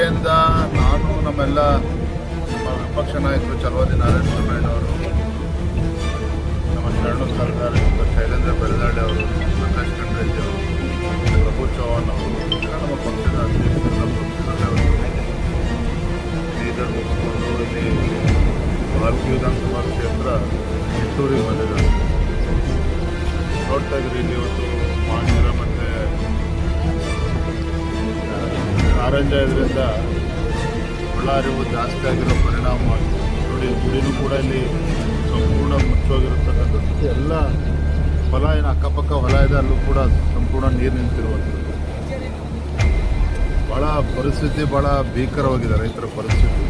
ಬೆಳಗ್ಗೆಯಿಂದ ನಾನು ನಮ್ಮೆಲ್ಲ ನಮ್ಮ ವಿಪಕ್ಷ ನಾಯಕರು ಚಲವಾದಿ ನಾರಾಯಣಸ್ವಾಮಿಯವರು, ನಮ್ಮ ಶರಣು ಸರ್ದಾರ್ ಶೈಲೇಂದ್ರ ಬೆಳದಾಳಿ ಅವರು, ಪ್ರಕಾಶ್ ಖಂಡ್ರೆಡ್ಡಿ ಅವರು, ಪ್ರಭು ಚೌಹಾಣ್ ಅವರು, ಎಲ್ಲ ನಮ್ಮ ಪಕ್ಷದ ಲೀಡರ್ ಮುಗಿಸ್ಕೊಂಡು ಇಲ್ಲಿ ಭಾರತೀಯ ವಿಧಾನಸಭಾ ಕ್ಷೇತ್ರ ಚಿತ್ತೂರಿಗೆ ಬಂದಿದ್ದಾರೆ. ನೋಡ್ತಾ ಇದ್ರಿ ಇಲ್ಲಿ ಇವತ್ತು ಮಾಂಜರ ಮತ್ತು ಕಾರಂಜ ಇದರಿಂದ ಒಳ ಅರಿವು ಜಾಸ್ತಿ ಆಗಿರೋ ಪರಿಣಾಮವಾಗಿ ನೋಡಿ, ಗುಡಿನೂ ಕೂಡ ಇಲ್ಲಿ ಸಂಪೂರ್ಣ ಮುಚ್ಚೋಗಿರತಕ್ಕಂಥದ್ದು. ಎಲ್ಲ ಹೊಲ ಏನು ಅಕ್ಕಪಕ್ಕ ಹೊಲ ಇದೆ, ಅಲ್ಲೂ ಕೂಡ ಸಂಪೂರ್ಣ ನೀರು ನಿಂತಿರುವಂಥದ್ದು. ಭಾಳ ಪರಿಸ್ಥಿತಿ ಭಾಳ ಭೀಕರವಾಗಿದೆ ರೈತರ ಪರಿಸ್ಥಿತಿ.